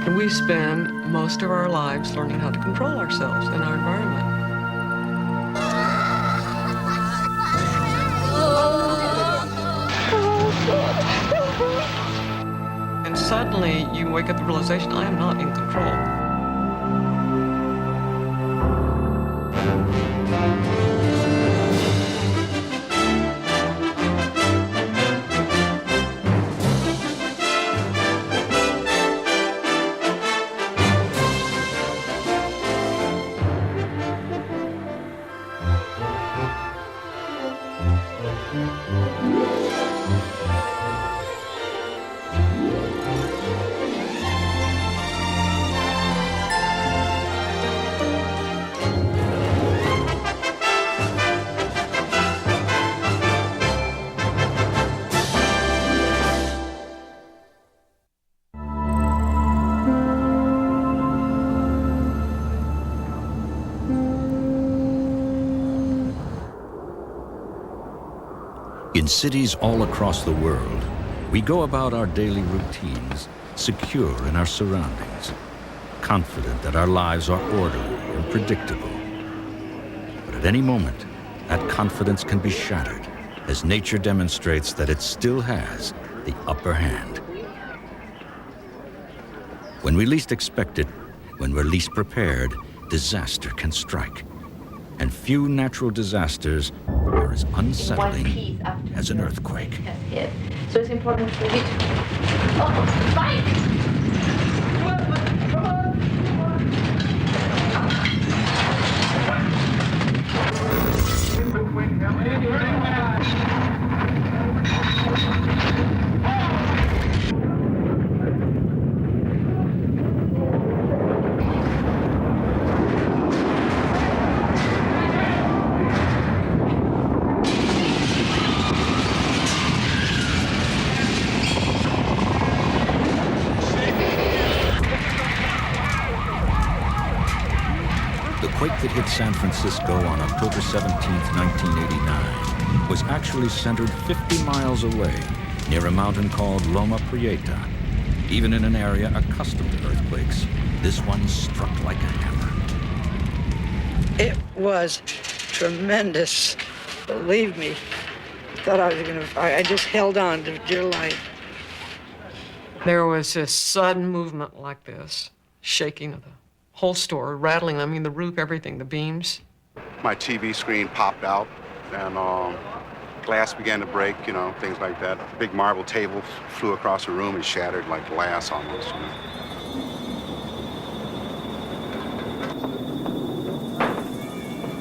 We spend most of our lives learning how to control ourselves and our environment. And suddenly you wake up to the realization, I am not in control. In cities all across the world, we go about our daily routines, secure in our surroundings, confident that our lives are orderly and predictable. But at any moment, that confidence can be shattered as nature demonstrates that it still has the upper hand. When we least expect it, when we're least prepared, disaster can strike. And few natural disasters are as unsettling as an earthquake. So it's important for you to... Oh, Mike! The quake that hit San Francisco on October 17, 1989, was actually centered 50 miles away near a mountain called Loma Prieta. Even in an area accustomed to earthquakes, this one struck like a hammer. It was tremendous, believe me. Thought I was I just held on to dear life. There was this sudden movement like this, shaking of the whole store, rattling, I mean, the roof, everything, the beams. My TV screen popped out, and glass began to break, you know, things like that. A big marble table flew across the room and shattered like glass almost, you know.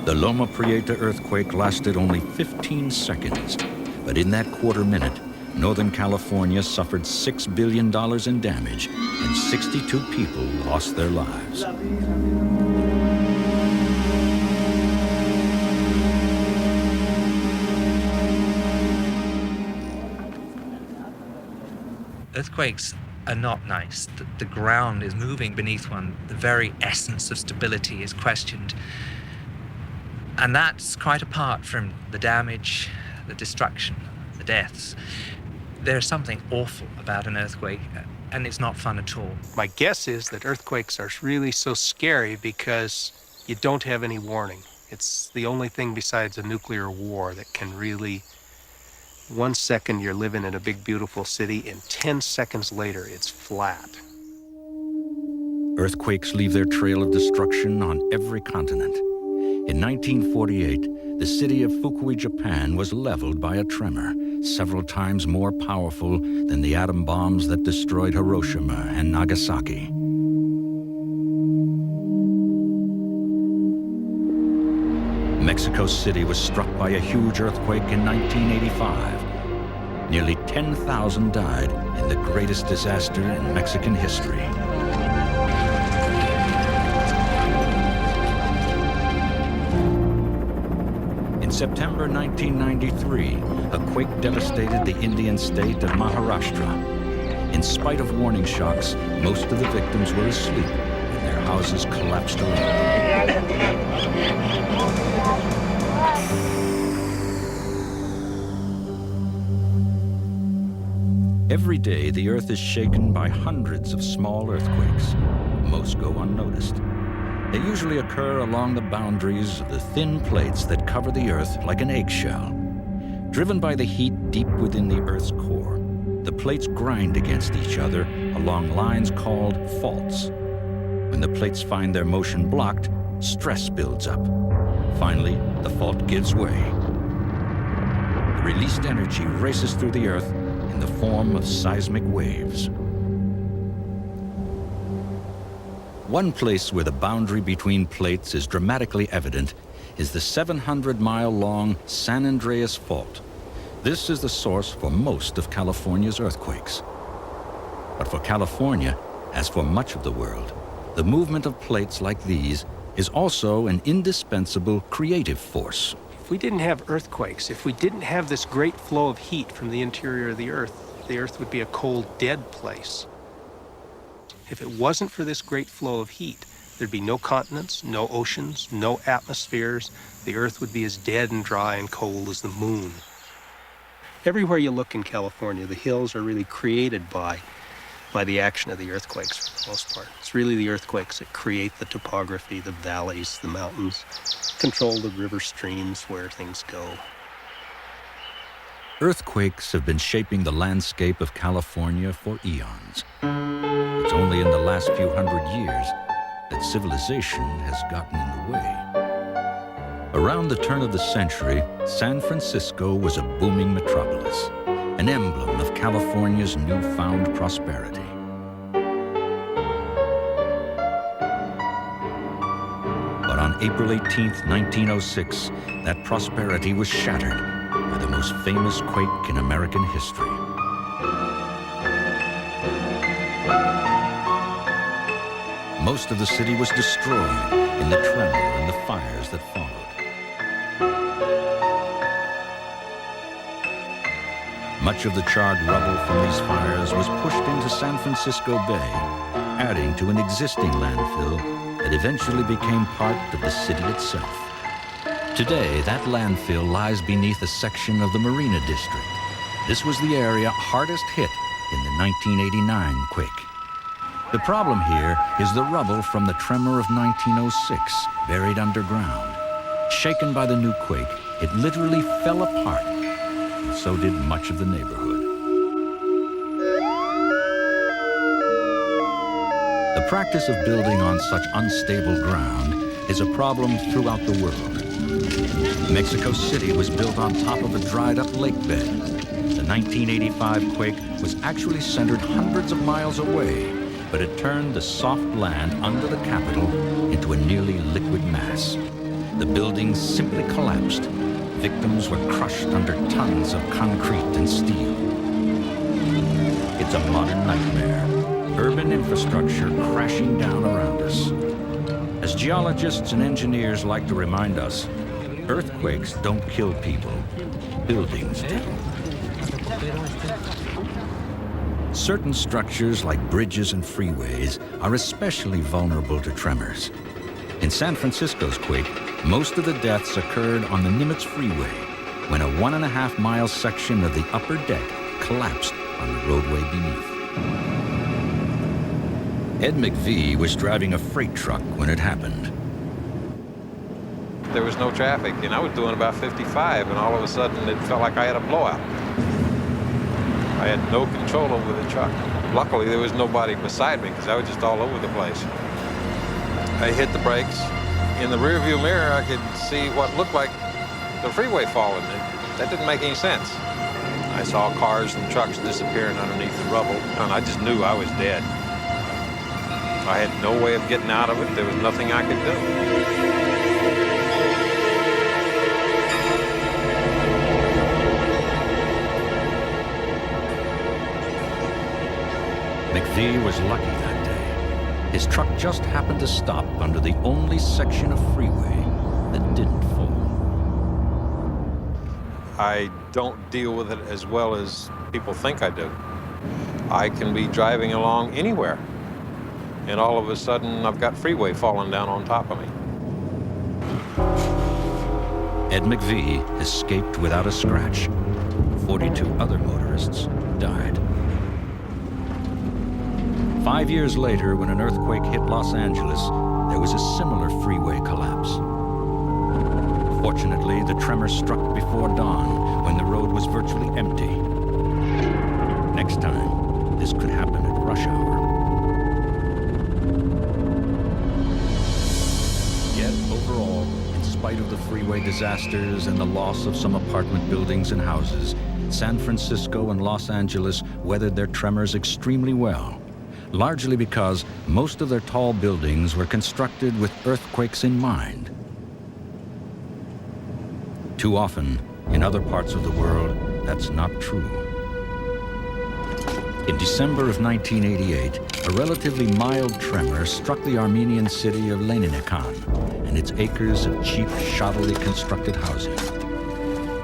The Loma Prieta earthquake lasted only 15 seconds, but in that quarter minute, Northern California suffered $6 billion in damage and 62 people lost their lives. Earthquakes are not nice. The ground is moving beneath one. The very essence of stability is questioned. And that's quite apart from the damage, the destruction, the deaths. There's something awful about an earthquake, and it's not fun at all. My guess is that earthquakes are really so scary because you don't have any warning. It's the only thing besides a nuclear war that can really, 1 second you're living in a big, beautiful city, and 10 seconds later it's flat. Earthquakes leave their trail of destruction on every continent. In 1948, the city of Fukui, Japan was leveled by a tremor, several times more powerful than the atom bombs that destroyed Hiroshima and Nagasaki. Mexico City was struck by a huge earthquake in 1985. Nearly 10,000 died in the greatest disaster in Mexican history. In September 1993, a quake devastated the Indian state of Maharashtra. In spite of warning shocks, most of the victims were asleep and their houses collapsed around them. Every day, the Earth is shaken by hundreds of small earthquakes. Most go unnoticed. They usually occur along the boundaries of the thin plates that cover the Earth like an eggshell. Driven by the heat deep within the Earth's core, the plates grind against each other along lines called faults. When the plates find their motion blocked, stress builds up. Finally, the fault gives way. The released energy races through the Earth in the form of seismic waves. One place where the boundary between plates is dramatically evident is the 700-mile-long San Andreas Fault. This is the source for most of California's earthquakes. But for California, as for much of the world, the movement of plates like these is also an indispensable creative force. If we didn't have earthquakes, if we didn't have this great flow of heat from the interior of the Earth would be a cold, dead place. If it wasn't for this great flow of heat, there'd be no continents, no oceans, no atmospheres. The Earth would be as dead and dry and cold as the moon. Everywhere you look in California, the hills are really created by the action of the earthquakes for the most part. It's really the earthquakes that create the topography, the valleys, the mountains, control the river streams where things go. Earthquakes have been shaping the landscape of California for eons. It's only in the last few hundred years that civilization has gotten in the way. Around the turn of the century, San Francisco was a booming metropolis, an emblem of California's newfound prosperity. But on April 18, 1906, that prosperity was shattered by the most famous quake in American history. Most of the city was destroyed in the tremor and the fires that followed. Much of the charred rubble from these fires was pushed into San Francisco Bay, adding to an existing landfill that eventually became part of the city itself. Today, that landfill lies beneath a section of the Marina District. This was the area hardest hit in the 1989 quake. The problem here is the rubble from the tremor of 1906, buried underground. Shaken by the new quake, it literally fell apart, and so did much of the neighborhood. The practice of building on such unstable ground is a problem throughout the world. Mexico City was built on top of a dried-up lake bed. The 1985 quake was actually centered hundreds of miles away, but it turned the soft land under the Capitol into a nearly liquid mass. The buildings simply collapsed. Victims were crushed under tons of concrete and steel. It's a modern nightmare. Urban infrastructure crashing down around us. As geologists and engineers like to remind us, earthquakes don't kill people, buildings do. Certain structures like bridges and freeways are especially vulnerable to tremors. In San Francisco's quake, most of the deaths occurred on the Nimitz Freeway when a 1.5-mile section of the upper deck collapsed on the roadway beneath. Ed McVie was driving a freight truck when it happened. There was no traffic, and I was doing about 55, and all of a sudden it felt like I had a blowout. I had no control over the truck. Luckily, there was nobody beside me because I was just all over the place. I hit the brakes. In the rearview mirror, I could see what looked like the freeway falling. That didn't make any sense. I saw cars and trucks disappearing underneath the rubble, and I just knew I was dead. I had no way of getting out of it. There was nothing I could do. McVie was lucky that day. His truck just happened to stop under the only section of freeway that didn't fall. I don't deal with it as well as people think I do. I can be driving along anywhere, and all of a sudden I've got freeway falling down on top of me. Ed McVie escaped without a scratch. 42 other motorists died. 5 years later, when an earthquake hit Los Angeles, there was a similar freeway collapse. Fortunately, the tremor struck before dawn, when the road was virtually empty. Next time, this could happen at rush hour. Yet, overall, in spite of the freeway disasters and the loss of some apartment buildings and houses, San Francisco and Los Angeles weathered their tremors extremely well, largely because most of their tall buildings were constructed with earthquakes in mind. Too often, in other parts of the world, that's not true. In December of 1988, a relatively mild tremor struck the Armenian city of Leninikon and its acres of cheap, shoddily constructed housing.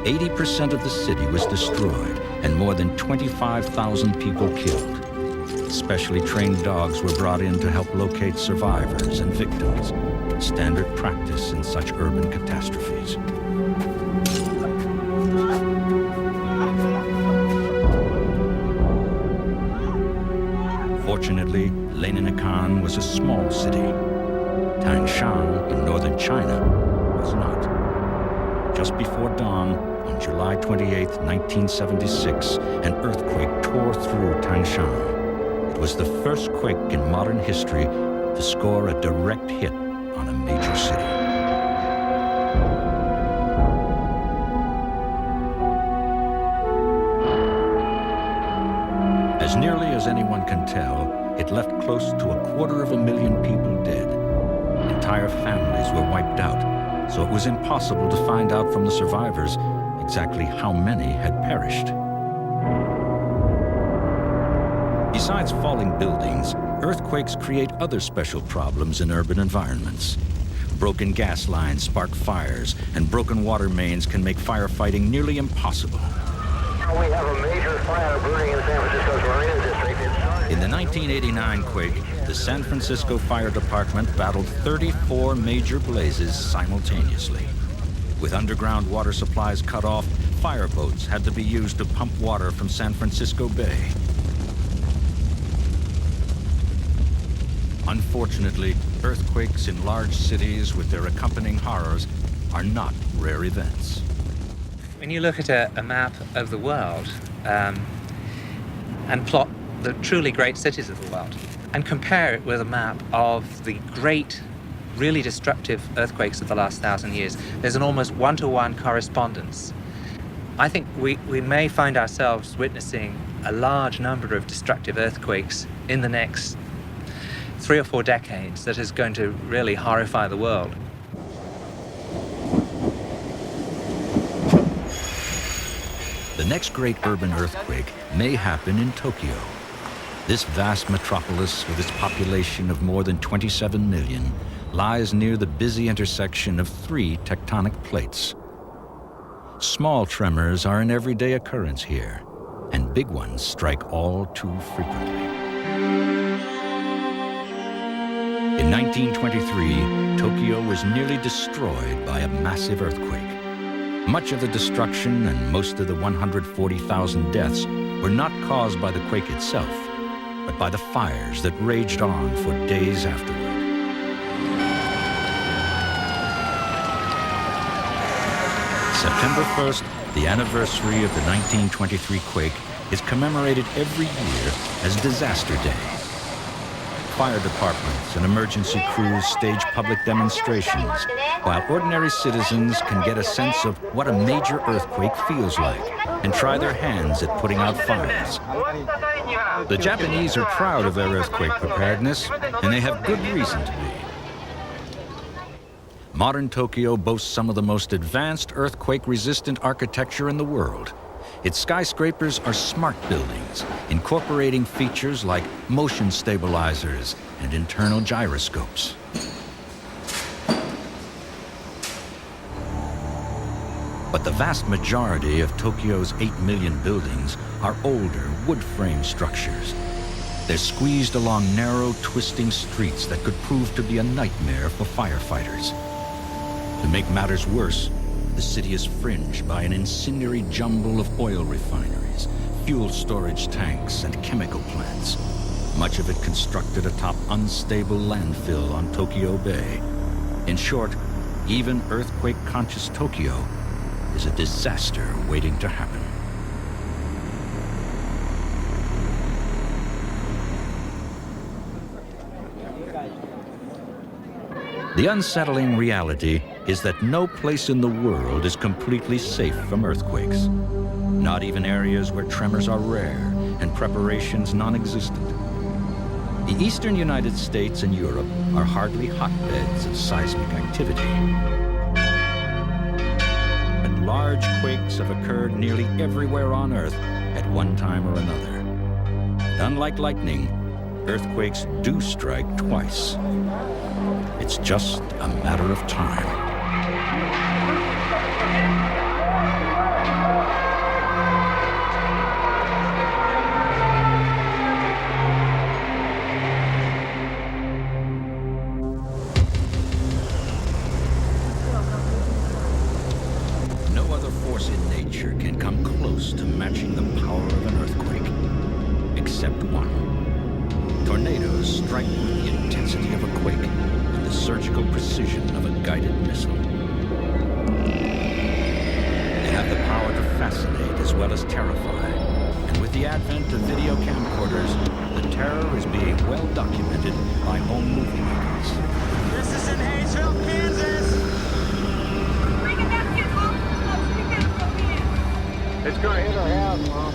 80% of the city was destroyed and more than 25,000 people killed. Specially trained dogs were brought in to help locate survivors and victims, standard practice in such urban catastrophes. Fortunately, Leninikon was a small city. Tangshan in northern China was not. Just before dawn, on July 28, 1976, an earthquake tore through Tangshan. It was the first quake in modern history to score a direct hit on a major city. As nearly as anyone can tell, it left close to 250,000 people dead. Entire families were wiped out, so it was impossible to find out from the survivors exactly how many had perished. Besides falling buildings, earthquakes create other special problems in urban environments. Broken gas lines spark fires, and broken water mains can make firefighting nearly impossible. We have a major fire burning in San Francisco's Marina District. In the 1989 quake, the San Francisco Fire Department battled 34 major blazes simultaneously. With underground water supplies cut off, fireboats had to be used to pump water from San Francisco Bay. Unfortunately, earthquakes in large cities with their accompanying horrors are not rare events. When you look at a map of the world and plot the truly great cities of the world and compare it with a map of the great, really destructive earthquakes of the last 1,000 years, there's an almost one-to-one correspondence. I think we may find ourselves witnessing a large number of destructive earthquakes in the next 3 or 4 decades that is going to really horrify the world. The next great urban earthquake may happen in Tokyo. This vast metropolis, with its population of more than 27 million, lies near the busy intersection of 3 tectonic plates. Small tremors are an everyday occurrence here, and big ones strike all too frequently. In 1923, Tokyo was nearly destroyed by a massive earthquake. Much of the destruction and most of the 140,000 deaths were not caused by the quake itself, but by the fires that raged on for days afterward. September 1st, the anniversary of the 1923 quake, is commemorated every year as Disaster Day. Fire departments and emergency crews stage public demonstrations, while ordinary citizens can get a sense of what a major earthquake feels like and try their hands at putting out fires. The Japanese are proud of their earthquake preparedness, and they have good reason to be. Modern Tokyo boasts some of the most advanced earthquake-resistant architecture in the world. Its skyscrapers are smart buildings, incorporating features like motion stabilizers and internal gyroscopes. But the vast majority of Tokyo's 8 million buildings are older, wood-frame structures. They're squeezed along narrow, twisting streets that could prove to be a nightmare for firefighters. To make matters worse, the city is fringed by an incendiary jumble of oil refineries, fuel storage tanks, and chemical plants. much of it constructed atop unstable landfill on Tokyo Bay. In short, even earthquake-conscious Tokyo is a disaster waiting to happen. The unsettling reality is that no place in the world is completely safe from earthquakes. Not even areas where tremors are rare and preparations non-existent. The eastern United States and Europe are hardly hotbeds of seismic activity. But large quakes have occurred nearly everywhere on Earth at one time or another. And unlike lightning, earthquakes do strike twice. It's just a matter of time. No other force in nature can come close to matching the power of an earthquake, except one. Tornadoes strike with the intensity of a quake and the surgical precision of a guided missile. They have the power to fascinate as well as terrify. And with the advent of video camcorders, the terror is being well documented by home movie makers. This is in Hayesville, Kansas. Bring it back here, Mom. Let's pick it up here. It's gonna hit our house, Mom.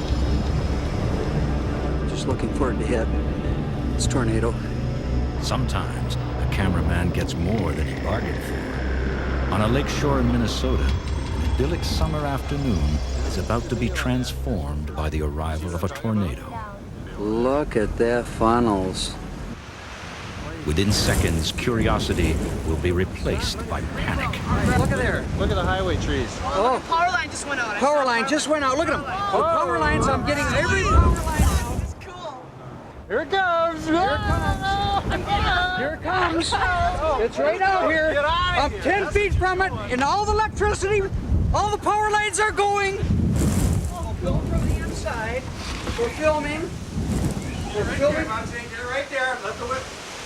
Just looking for it to hit. It's tornado. Sometimes a cameraman gets more than he bargained for. On a lakeshore in Minnesota, an idyllic summer afternoon is about to be transformed by the arrival of a tornado. Look at their funnels. Within seconds, curiosity will be replaced by panic. Look at there. Look at the highway trees. Oh, Power line just went out. power line just went out. Look at them. The power lines, I'm getting every power line out. This is cool. Here it comes. Here it comes. Here it comes. It's right out here. Get out of I'm here. 10 feet from it, and all the electricity, all the power lines are going. We'll film from the inside. We're filming. We're filming. Get right there.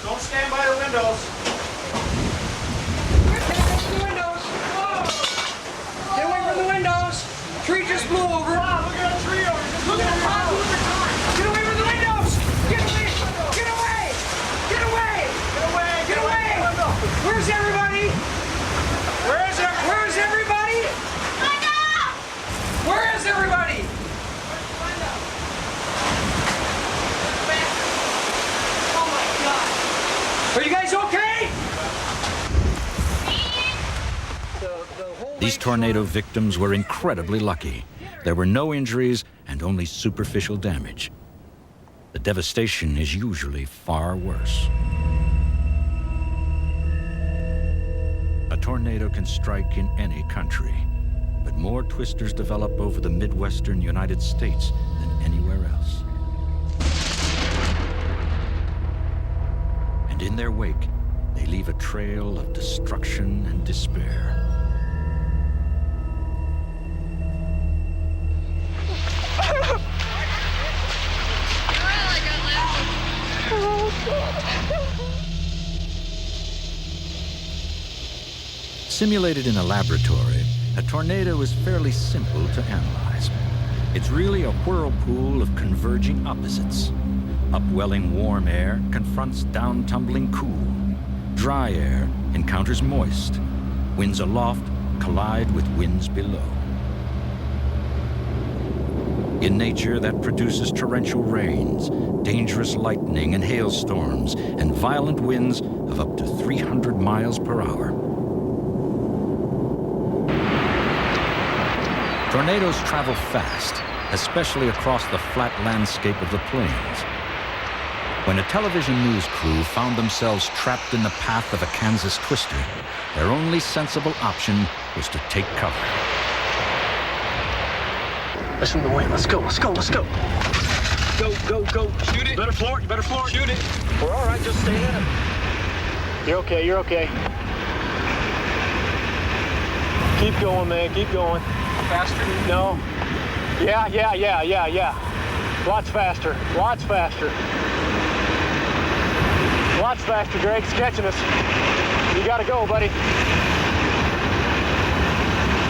Don't stand by the windows. The windows. Get away from the windows. Tree just blew over. Wow, look at that tree over there. Look at the top. Get away from the windows. Get away. Get away. Get away. Get away. Get away. Where's everybody? Where is it? Where's everybody? Where is everybody? Oh my God. Are you guys okay? These tornado victims were incredibly lucky. There were no injuries and only superficial damage. The devastation is usually far worse. A tornado can strike in any country, but more twisters develop over the Midwestern United States than anywhere else. And in their wake, they leave a trail of destruction and despair. Simulated in a laboratory, a tornado is fairly simple to analyze. It's really a whirlpool of converging opposites. Upwelling warm air confronts down-tumbling cool. Dry air encounters moist. Winds aloft collide with winds below. In nature, that produces torrential rains, dangerous lightning and hailstorms, and violent winds of up to 300 miles per hour. Tornadoes travel fast, especially across the flat landscape of the plains. When a television news crew found themselves trapped in the path of a Kansas twister, their only sensible option was to take cover. Listen to the wind. Let's go. Let's go. Let's go. Go, go, go. Shoot it. Better floor it. You better floor it. Shoot it. We're all right. Just stay in it. You're okay. You're okay. Keep going, man. Keep going. Faster? No. Yeah. Lots faster. Lots faster. Lots faster, Greg. It's catching us. You gotta go, buddy.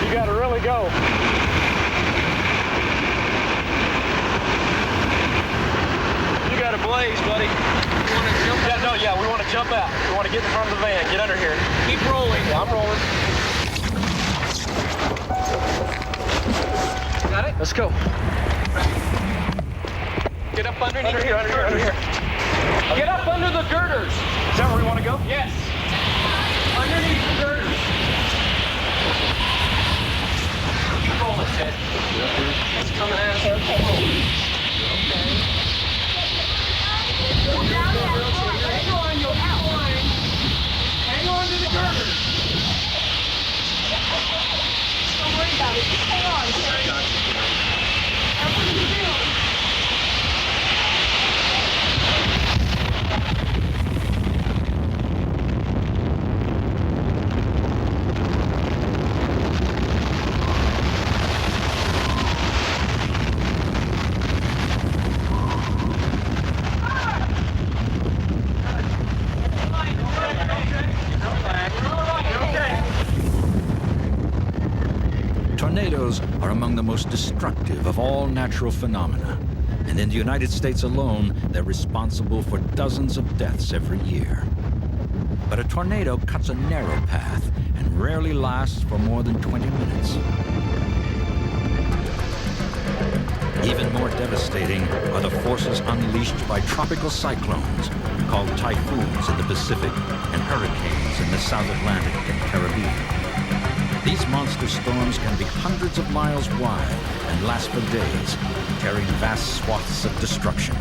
You gotta really go. You got a blaze, buddy. You wanna jump out? No, yeah, we want to jump out. We want to get in front of the van. Get under here. Keep rolling. Yeah, I'm rolling. Got it? Let's go. Get up underneath. Under here, under here, under here. Get up under the girders. Is that where we want to go? Yes. Underneath the girders. Keep rolling, Ted. It's coming at us. Keep rolling. Hang on to the girders. Don't worry about it. Just hang on. That's what you do. Tornadoes are among the most destructive of all natural phenomena, and in the United States alone, they're responsible for dozens of deaths every year. But a tornado cuts a narrow path and rarely lasts for more than 20 minutes. Even more devastating are the forces unleashed by tropical cyclones, called typhoons in the Pacific and hurricanes in the South Atlantic and Caribbean. These monster storms can be hundreds of miles wide and last for days, carrying vast swaths of destruction.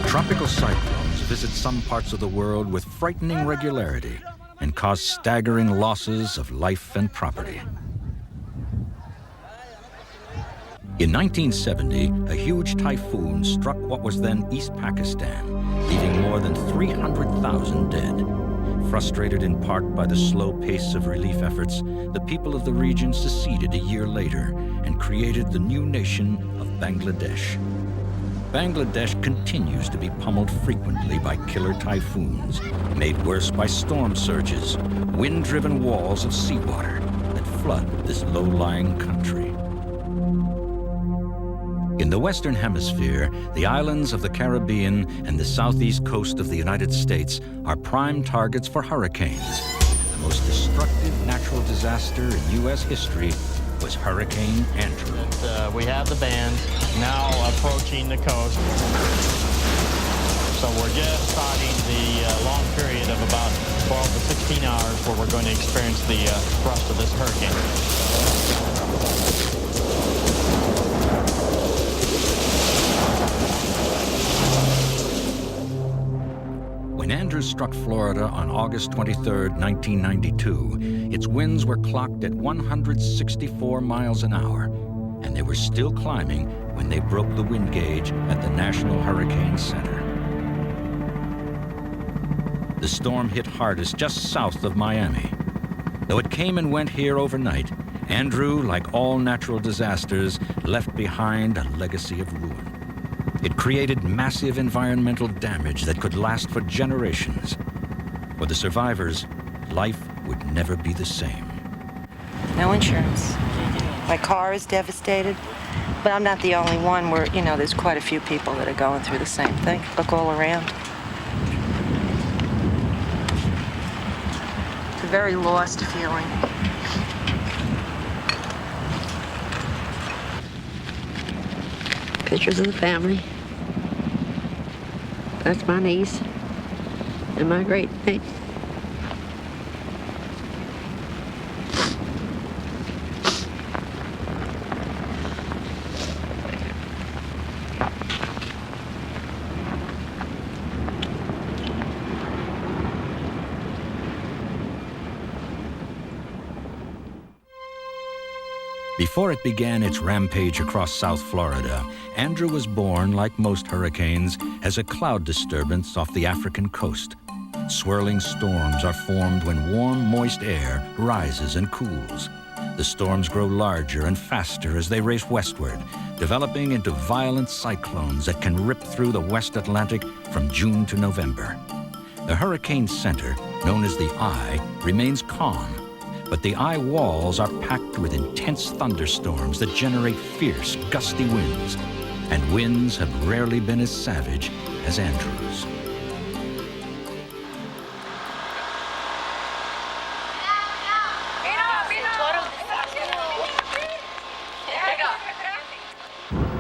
Tropical cyclones visit some parts of the world with frightening regularity and cause staggering losses of life and property. In 1970, a huge typhoon struck what was then East Pakistan, leaving more than 300,000 dead. Frustrated in part by the slow pace of relief efforts, the people of the region seceded a year later and created the new nation of Bangladesh. Bangladesh continues to be pummeled frequently by killer typhoons, made worse by storm surges, wind-driven walls of seawater that flood this low-lying country. In the Western Hemisphere, the islands of the Caribbean and the southeast coast of the United States are prime targets for hurricanes. The most destructive natural disaster in U.S. history was Hurricane Andrew. We have the band now approaching the coast. So we're just starting the long period of about 12 to 16 hours where we're going to experience the thrust of this hurricane. When Andrew struck Florida on August 23, 1992, its winds were clocked at 164 miles an hour, and they were still climbing when they broke the wind gauge at the National Hurricane Center. The storm hit hardest just south of Miami. Though it came and went here overnight, Andrew, like all natural disasters, left behind a legacy of ruin. It created massive environmental damage that could last for generations. For the survivors, life would never be the same. No insurance. My car is devastated, but I'm not the only one. There's quite a few people that are going through the same thing. Look all around. It's a very lost feeling. Pictures of the family. That's my niece and my great niece. Before it began its rampage across South Florida, Andrew was born, like most hurricanes, as a cloud disturbance off the African coast. Swirling storms are formed when warm, moist air rises and cools. The storms grow larger and faster as they race westward, developing into violent cyclones that can rip through the West Atlantic from June to November. The hurricane center, known as the eye, remains calm, but the eye walls are packed with intense thunderstorms that generate fierce, gusty winds, and winds have rarely been as savage as Andrew's.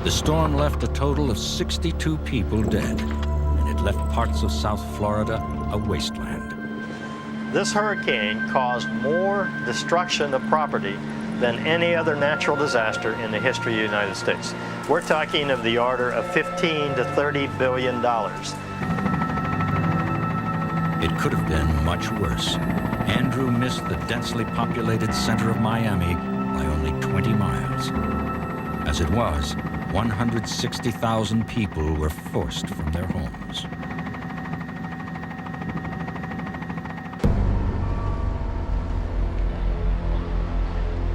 The storm left a total of 62 people dead, and it left parts of South Florida a wasteland. This hurricane caused more destruction of property than any other natural disaster in the history of the United States. We're talking of the order of $15 to $30 billion. It could have been much worse. Andrew missed the densely populated center of Miami by only 20 miles. As it was, 160,000 people were forced from their homes.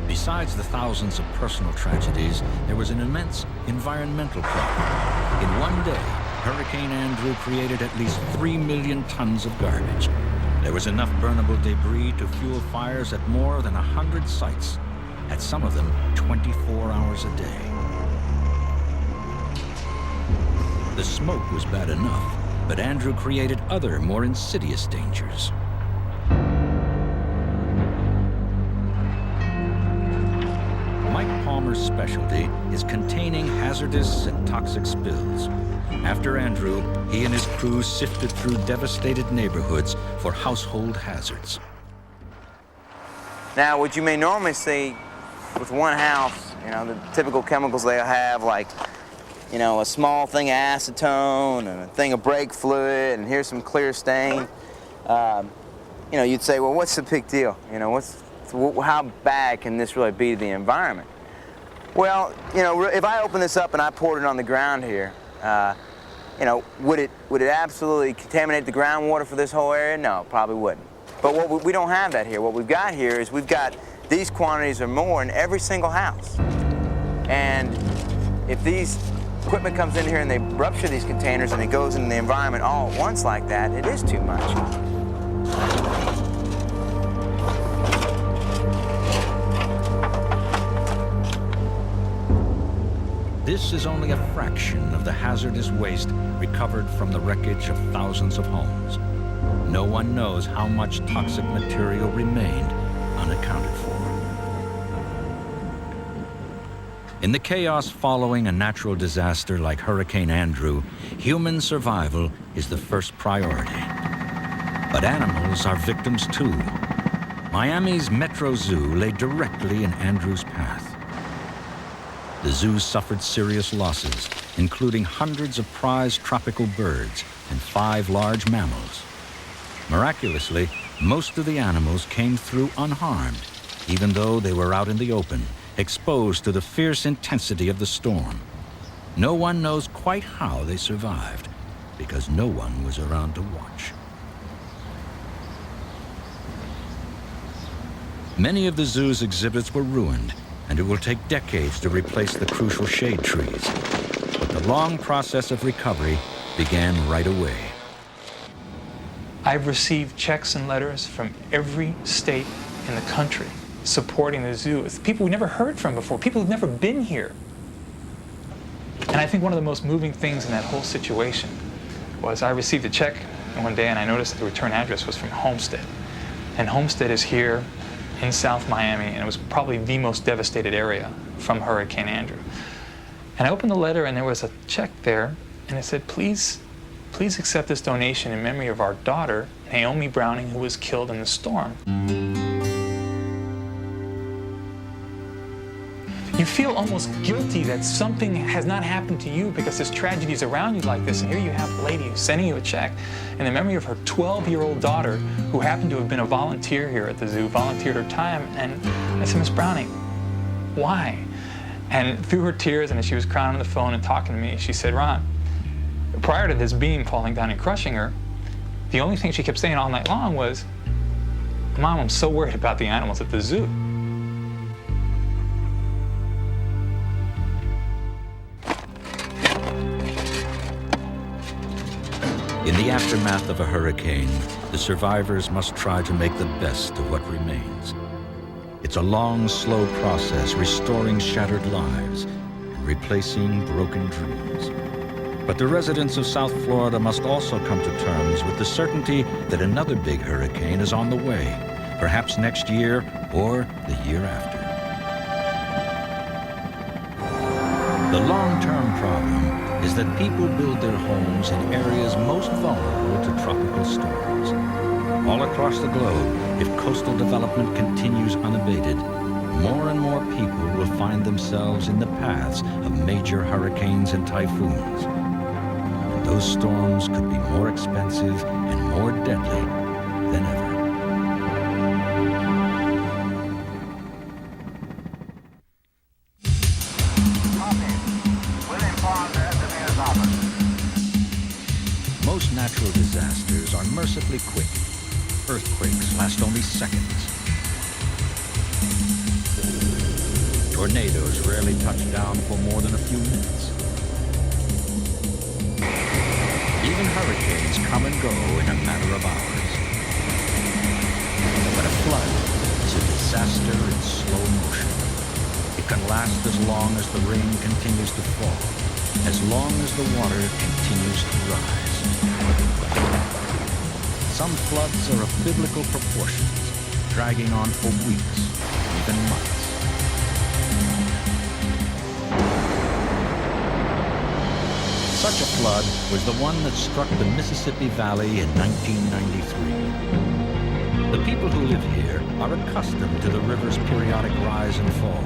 Besides the thousands of personal tragedies, there was an immense environmental problem. In one day, Hurricane Andrew created at least 3 million tons of garbage. There was enough burnable debris to fuel fires at more than 100 sites, at some of them 24 hours a day. The smoke was bad enough, but Andrew created other, more insidious dangers. Mike Palmer's specialty is containing hazardous and toxic spills. After Andrew, he and his crew sifted through devastated neighborhoods for household hazards. Now, what you may normally see with one house, you know, the typical chemicals they'll have, like, you know, a small thing of acetone and a thing of brake fluid, and here's some clear stain. You know, you'd say, well, what's the big deal? You know, how bad can this really be to the environment? Well, you know, if I open this up and I poured it on the ground here, you know, would it absolutely contaminate the groundwater for this whole area? No, probably wouldn't. But we don't have that here. What we've got here is we've got these quantities or more in every single house. And if these equipment comes in here and they rupture these containers and it goes into the environment all at once like that, it is too much. This is only a fraction of the hazardous waste recovered from the wreckage of thousands of homes. No one knows how much toxic material remained unaccounted for. In the chaos following a natural disaster like Hurricane Andrew, human survival is the first priority. But animals are victims too. Miami's Metro Zoo lay directly in Andrew's path. The zoo suffered serious losses, including hundreds of prized tropical birds and 5 large mammals. Miraculously, most of the animals came through unharmed, even though they were out in the open, exposed to the fierce intensity of the storm. No one knows quite how they survived, because no one was around to watch. Many of the zoo's exhibits were ruined, and it will take decades to replace the crucial shade trees. But the long process of recovery began right away. I've received checks and letters from every state in the country supporting the zoo. It's people we never heard from before, people who've never been here. And I think one of the most moving things in that whole situation was I received a check one day and I noticed the return address was from Homestead. And Homestead is here in South Miami, and it was probably the most devastated area from Hurricane Andrew. And I opened the letter and there was a check there, and it said, please accept this donation in memory of our daughter, Naomi Browning, who was killed in the storm. You feel almost guilty that something has not happened to you because there's tragedies around you like this, and here you have a lady who's sending you a check in the memory of her 12-year-old daughter who happened to have been a volunteer here at the zoo, volunteered her time, and I said, Miss Browning, why? And through her tears, and as she was crying on the phone and talking to me, she said, Ron, prior to this beam falling down and crushing her, the only thing she kept saying all night long was, Mom, I'm so worried about the animals at the zoo. In the aftermath of a hurricane, the survivors must try to make the best of what remains. It's a long, slow process restoring shattered lives and replacing broken dreams. But the residents of South Florida must also come to terms with the certainty that another big hurricane is on the way, perhaps next year or the year after. The long-term problem is that people build their homes in areas most vulnerable to tropical storms. All across the globe, if coastal development continues unabated, more and more people will find themselves in the paths of major hurricanes and typhoons. And those storms could be more expensive and more deadly than ever. Most natural disasters are mercifully quick. Earthquakes last only seconds. Tornadoes rarely touch down for more than a few minutes. Even hurricanes come and go in a matter of hours. But a flood is a disaster in slow motion. It can last as long as the rain continues to fall, as long as the water continues to rise. Some floods are of biblical proportions, dragging on for weeks, even months. Such a flood was the one that struck the Mississippi Valley in 1993. The people who live here are accustomed to the river's periodic rise and fall.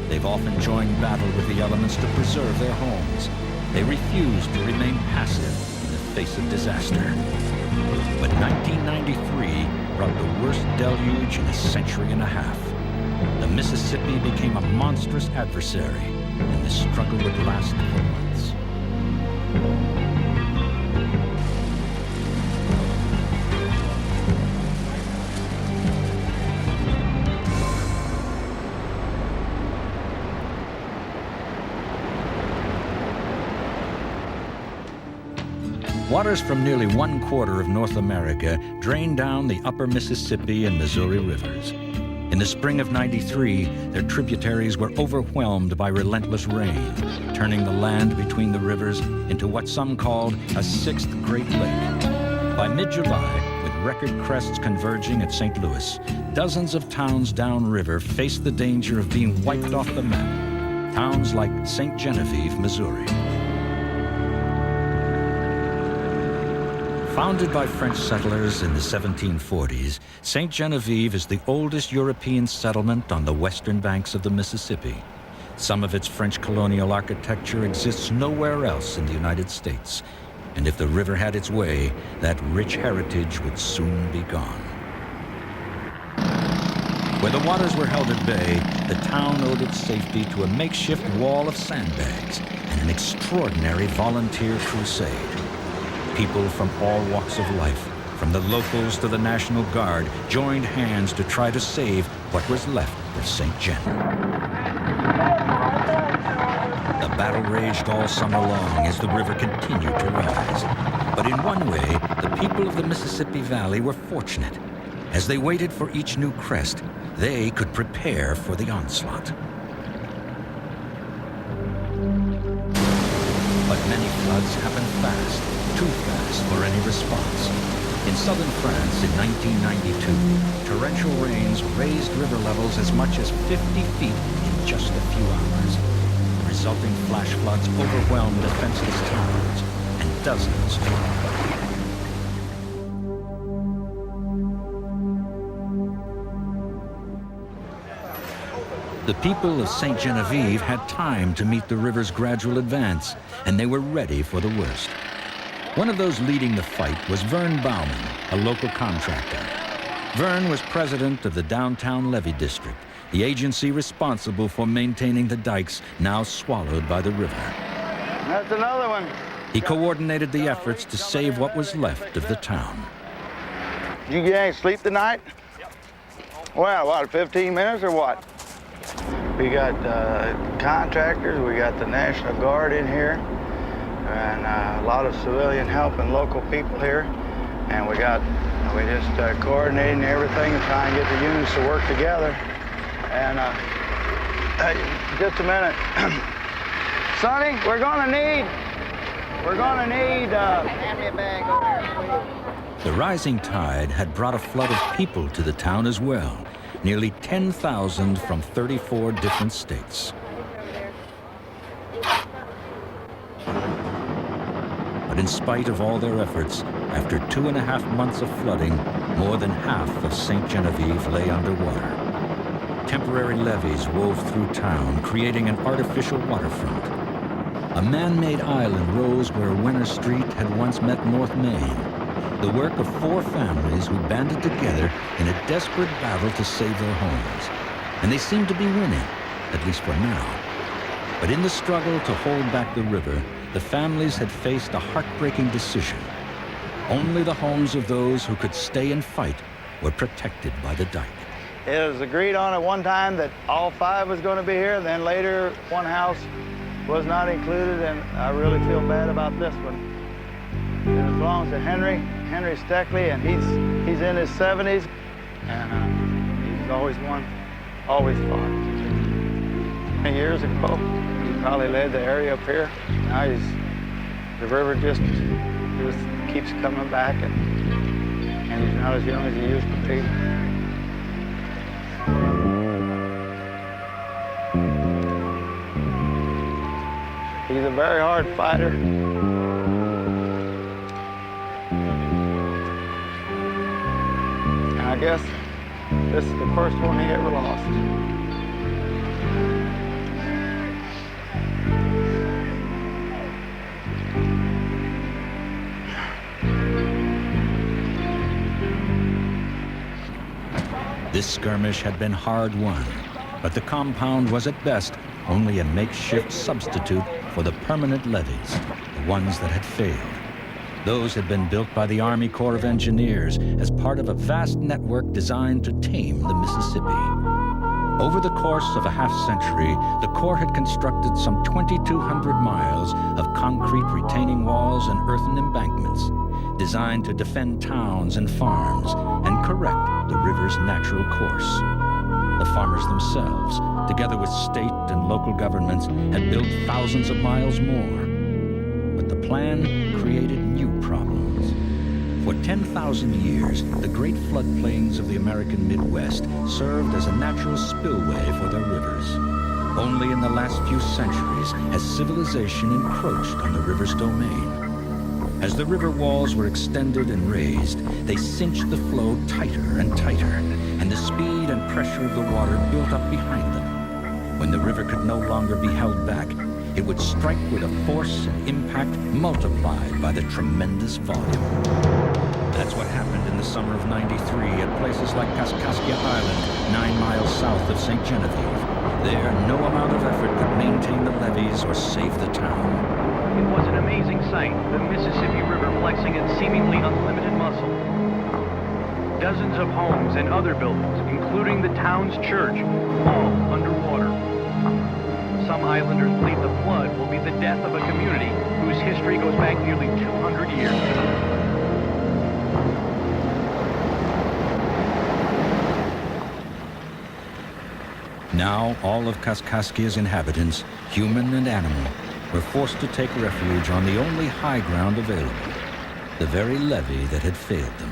They've often joined battle with the elements to preserve their homes. They refuse to remain passive in the face of disaster. But 1993 brought the worst deluge in a century and a half. The Mississippi became a monstrous adversary, and the struggle would last for months. Waters from nearly 1/4 of North America drain down the upper Mississippi and Missouri rivers. In the spring of '93, their tributaries were overwhelmed by relentless rain, turning the land between the rivers into what some called a sixth Great Lake. By mid-July, with record crests converging at St. Louis, dozens of towns downriver faced the danger of being wiped off the map. Towns like St. Genevieve, Missouri. Founded by French settlers in the 1740s, St. Genevieve is the oldest European settlement on the western banks of the Mississippi. Some of its French colonial architecture exists nowhere else in the United States. And if the river had its way, that rich heritage would soon be gone. Where the waters were held at bay, the town owed its safety to a makeshift wall of sandbags and an extraordinary volunteer crusade. People from all walks of life, from the locals to the National Guard, joined hands to try to save what was left of St. Gen. The battle raged all summer long as the river continued to rise. But in one way, the people of the Mississippi Valley were fortunate. As they waited for each new crest, they could prepare for the onslaught. But many floods happen fast. Too fast for any response. In southern France in 1992, torrential rains raised river levels as much as 50 feet in just a few hours. The resulting flash floods overwhelmed defenseless towns, and dozens drowned. The people of St. Genevieve had time to meet the river's gradual advance, and they were ready for the worst. One of those leading the fight was Vern Bauman, a local contractor. Vern was president of the Downtown Levee District, the agency responsible for maintaining the dikes now swallowed by the river. That's another one. He coordinated the efforts to save what was left of the town. Did you get any sleep tonight? Well, what, 15 minutes or what? We got contractors, we got the National Guard in here, and lot of civilian help and local people here, and we just coordinating everything and trying to get the units to work together. And hey, just a minute. Sonny, we're gonna need, hand me a bag over there, please. The rising tide had brought a flood of people to the town as well, nearly 10,000 from 34 different states. But in spite of all their efforts, after 2.5 months of flooding, more than half of St. Genevieve lay underwater. Temporary levees wove through town, creating an artificial waterfront. A man-made island rose where Winter Street had once met North Main, the work of 4 families who banded together in a desperate battle to save their homes. And they seemed to be winning, at least for now. But in the struggle to hold back the river, the families had faced a heartbreaking decision. Only the homes of those who could stay and fight were protected by the dike. It was agreed on at one time that all 5 was going to be here. Then later, one house was not included, and I really feel bad about this one. It belongs to Henry Steckley, and he's in his 70s, and he's always won, always fought. 20 years ago, he probably led the area up here. Now the river just keeps coming back, and he's not as young as he used to be. He's a very hard fighter. And I guess this is the first one he ever lost. This skirmish had been hard won, but the compound was at best only a makeshift substitute for the permanent levees, the ones that had failed. Those had been built by the Army Corps of Engineers as part of a vast network designed to tame the Mississippi. Over the course of a half-century, the Corps had constructed some 2,200 miles of concrete retaining walls and earthen embankments, designed to defend towns and farms and correct the river's natural course. The farmers themselves, together with state and local governments, had built thousands of miles more. But the plan created new problems. For 10,000 years, the great floodplains of the American Midwest served as a natural spillway for their rivers. Only in the last few centuries has civilization encroached on the river's domain. As the river walls were extended and raised, they cinched the flow tighter and tighter, and the speed and pressure of the water built up behind them. When the river could no longer be held back, it would strike with a force and impact multiplied by the tremendous volume. That's what happened in the summer of '93 at places like Kaskaskia Island, 9 miles south of St. Genevieve. There, no amount of effort could maintain the levees or save the town. It was an amazing sight, the Mississippi River flexing its seemingly unlimited muscle. Dozens of homes and other buildings, including the town's church, all underwater. Some islanders believe the flood will be the death of a community whose history goes back nearly 200 years. Now, all of Kaskaskia's inhabitants, human and animal, were forced to take refuge on the only high ground available, the very levee that had failed them.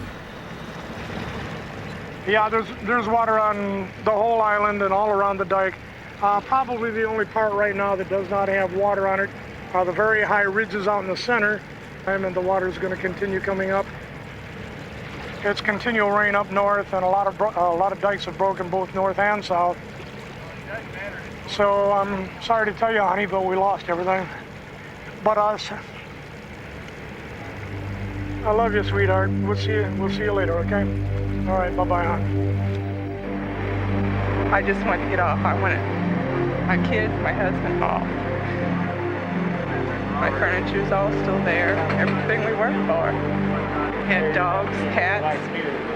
Yeah, there's water on the whole island and all around the dike. Probably the only part right now that does not have water on it are the very high ridges out in the center, and the water is going to continue coming up. It's continual rain up north, and a lot of dikes have broken both north and south. So I'm sorry to tell you, honey, but we lost everything. But us. I love you, sweetheart. We'll see you later, okay? All right, bye-bye, hon. I just wanted to get off. I wanted my kids, my husband off. My furniture's all still there. Everything we worked for. We had dogs, cats,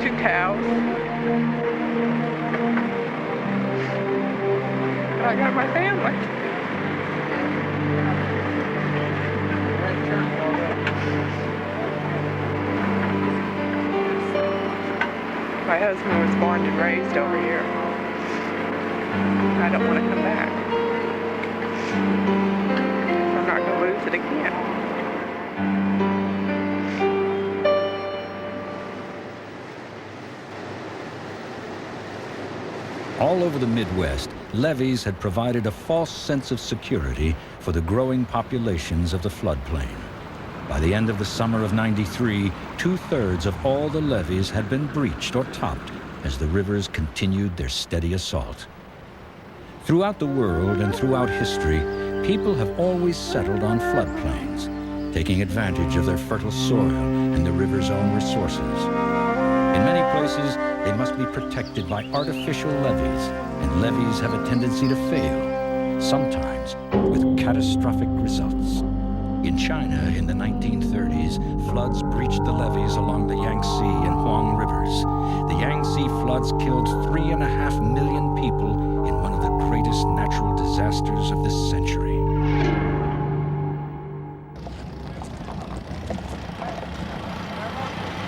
2 cows. I got my family. husband was born and raised over here. I don't want to come back. I'm not going to lose it again. All over the Midwest, levees had provided a false sense of security for the growing populations of the floodplain. By the end of the summer of '93, 2/3 of all the levees had been breached or topped as the rivers continued their steady assault. Throughout the world and throughout history, people have always settled on floodplains, taking advantage of their fertile soil and the river's own resources. In many places, they must be protected by artificial levees, and levees have a tendency to fail, sometimes with catastrophic results. In China, in the 1930s, floods breached the levees along the Yangtze and Huang rivers. The Yangtze floods killed 3.5 million people in one of the greatest natural disasters of this century.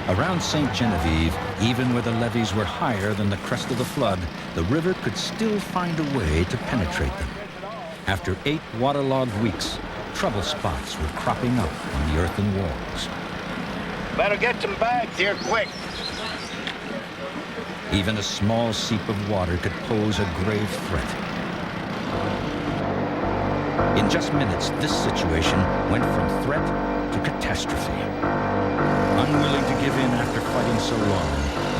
Around St. Genevieve, even where the levees were higher than the crest of the flood, the river could still find a way to penetrate them. After 8 waterlogged weeks, trouble spots were cropping up on the earthen walls. Better get some bags here quick. Even a small seep of water could pose a grave threat. In just minutes, this situation went from threat to catastrophe. Unwilling to give in after fighting so long,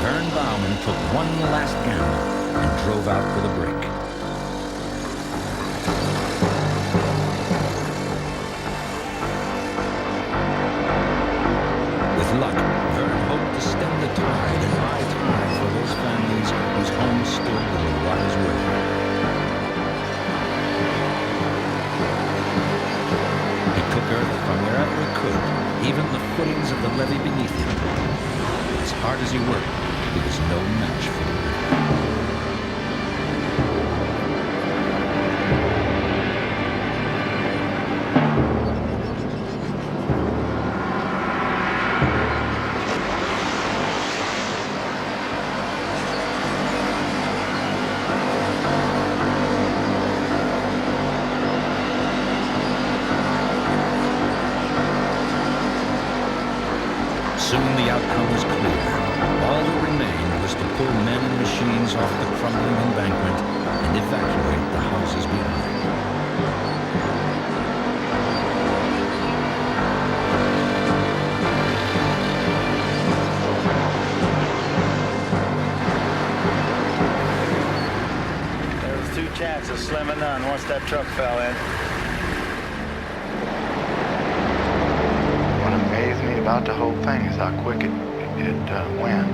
Vern Bauman took one last gamble and drove out for the break. With luck, Vern hoped to stem the tide and buy time for those families whose homes stood in the water's way. He took earth from wherever he could, even the footings of the levee beneath him. As hard as he worked, he was no match for the river. Soon the outcome was clear. All that remained was to pull men and machines off the crumbling embankment and evacuate the houses behind. There was 2 chances, slim and none, once that truck fell in. What amazed me about the whole thing is how quick it went.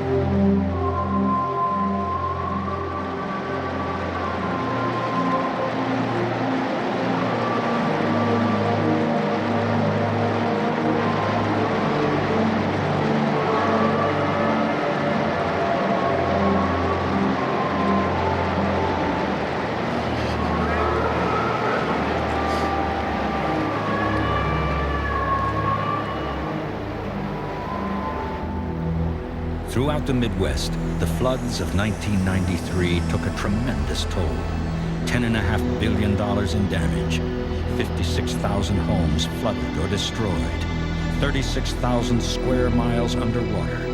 Throughout the Midwest, the floods of 1993 took a tremendous toll. $10.5 billion in damage, 56,000 homes flooded or destroyed, 36,000 square miles underwater,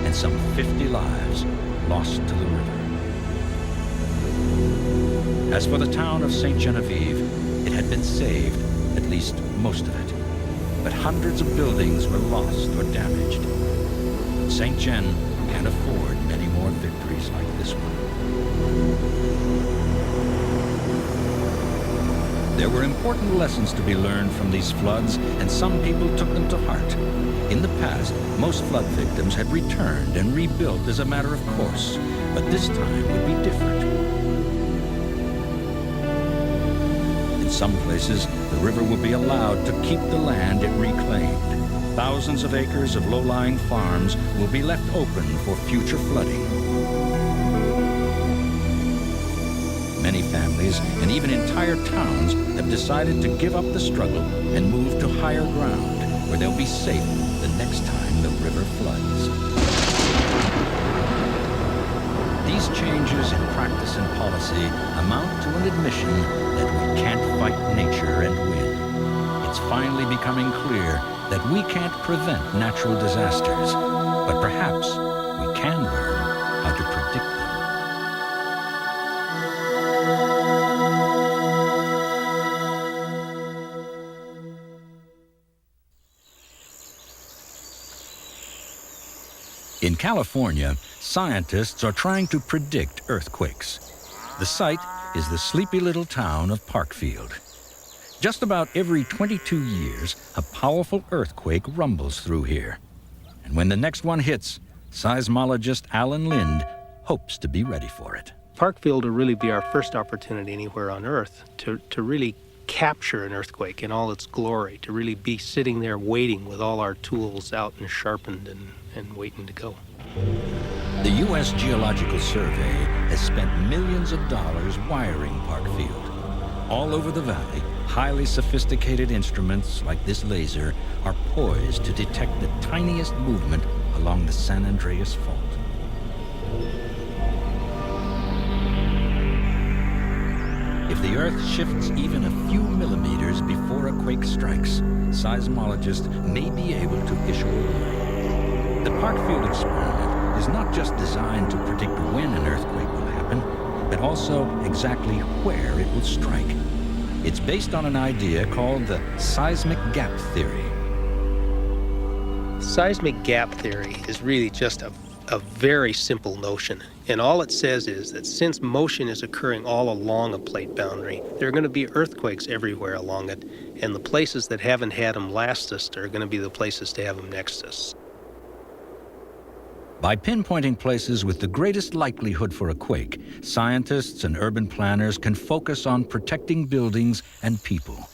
and some 50 lives lost to the river. As for the town of St. Genevieve, it had been saved, at least most of it. But hundreds of buildings were lost or damaged. St. Gen can't afford many more victories like this one. There were important lessons to be learned from these floods, and some people took them to heart. In the past, most flood victims had returned and rebuilt as a matter of course, but this time would be different. In some places, the river will be allowed to keep the land it reclaimed. Thousands of acres of low-lying farms will be left open for future flooding. Many families and even entire towns have decided to give up the struggle and move to higher ground where they'll be safe the next time the river floods. These changes in practice and policy amount to an admission that we can't fight nature and win. It's finally becoming clear that we can't prevent natural disasters, but perhaps we can learn how to predict them. In California, scientists are trying to predict earthquakes. The site is the sleepy little town of Parkfield. Just about every 22 years, a powerful earthquake rumbles through here. And when the next one hits, seismologist Alan Lind hopes to be ready for it. Parkfield will really be our first opportunity anywhere on Earth to really capture an earthquake in all its glory, to really be sitting there waiting with all our tools out and sharpened and waiting to go. The U.S. Geological Survey has spent millions of dollars wiring Parkfield. All over the valley, highly sophisticated instruments like this laser are poised to detect the tiniest movement along the San Andreas Fault. If the Earth shifts even a few millimeters before a quake strikes, seismologists may be able to issue a warning. The Parkfield experiment is not just designed to predict when an earthquake will happen, but also exactly where it will strike. It's based on an idea called the seismic gap theory. Seismic gap theory is really just a very simple notion. And all it says is that since motion is occurring all along a plate boundary, there are going to be earthquakes everywhere along it, and the places that haven't had them lastest are going to be the places to have them nextest. By pinpointing places with the greatest likelihood for a quake, scientists and urban planners can focus on protecting buildings and people.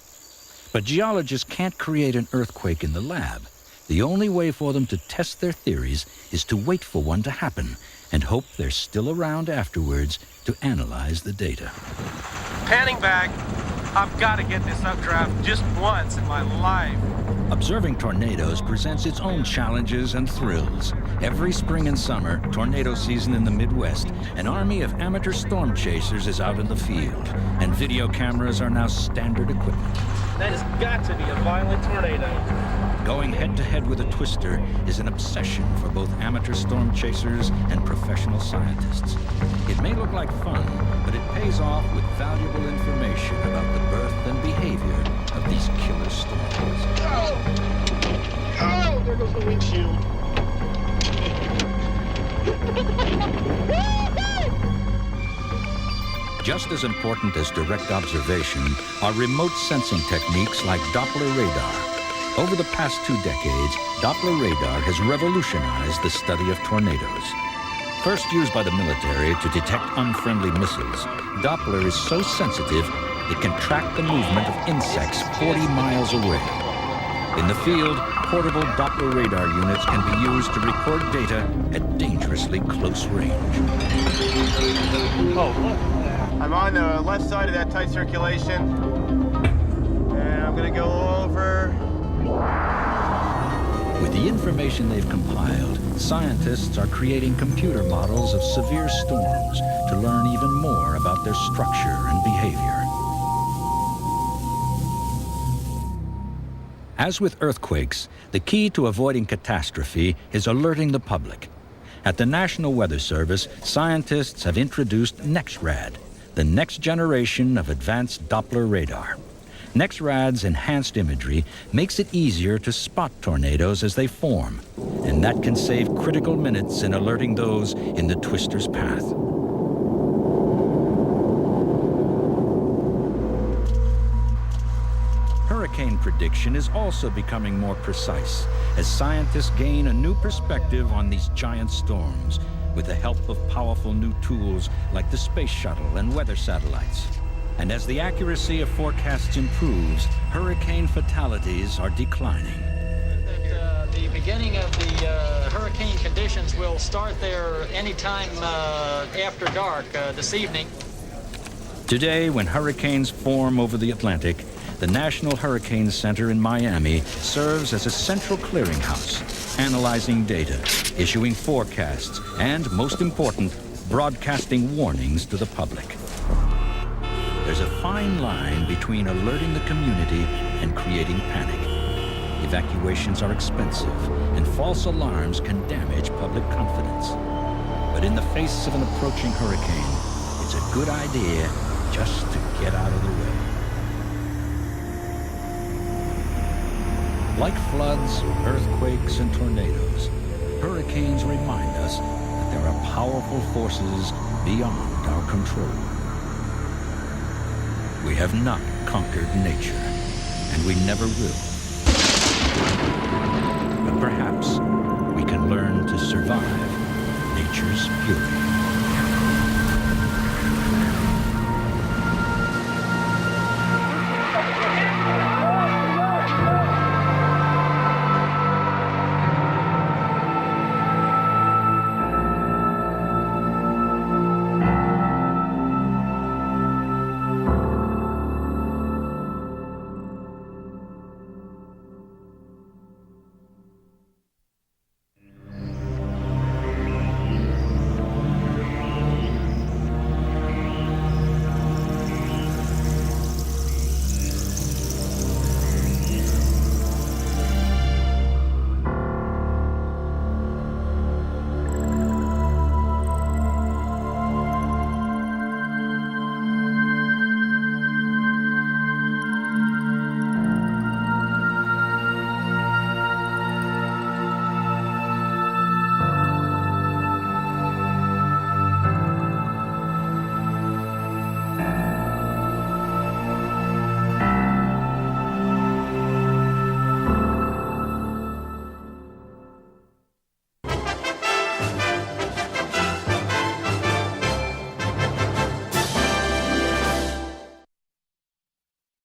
But geologists can't create an earthquake in the lab. The only way for them to test their theories is to wait for one to happen and hope they're still around afterwards to analyze the data. Panning back. I've got to get this updraft just once in my life. Observing tornadoes presents its own challenges and thrills. Every spring and summer, tornado season in the Midwest, an army of amateur storm chasers is out in the field, and video cameras are now standard equipment. That has got to be a violent tornado. Going head-to-head with a twister is an obsession for both amateur storm chasers and professional scientists. It may look like fun, but it pays off with valuable information about the birth and behavior of these killer storms. Oh, there goes the windshield. Just as important as direct observation are remote sensing techniques like Doppler radar. Over the past 2 decades, Doppler radar has revolutionized the study of tornadoes. First used by the military to detect unfriendly missiles, Doppler is so sensitive it can track the movement of insects 40 miles away. In the field, portable Doppler radar units can be used to record data at dangerously close range. Oh, look. I'm on the left side of that tight circulation. And I'm going to go over. With the information they've compiled, scientists are creating computer models of severe storms to learn even more about their structure and behavior. As with earthquakes, the key to avoiding catastrophe is alerting the public. At the National Weather Service, scientists have introduced NexRad, the next generation of advanced Doppler radar. NexRad's enhanced imagery makes it easier to spot tornadoes as they form, and that can save critical minutes in alerting those in the twister's path. Hurricane prediction is also becoming more precise as scientists gain a new perspective on these giant storms with the help of powerful new tools like the space shuttle and weather satellites. And as the accuracy of forecasts improves, hurricane fatalities are declining. The beginning of the hurricane conditions will start there anytime after dark this evening. Today, when hurricanes form over the Atlantic, the National Hurricane Center in Miami serves as a central clearinghouse, analyzing data, issuing forecasts, and, most important, broadcasting warnings to the public. There's a fine line between alerting the community and creating panic. Evacuations are expensive, and false alarms can damage public confidence. But in the face of an approaching hurricane, it's a good idea just to get out of the way. Like floods, earthquakes, and tornadoes, hurricanes remind us that there are powerful forces beyond our control. We have not conquered nature, and we never will.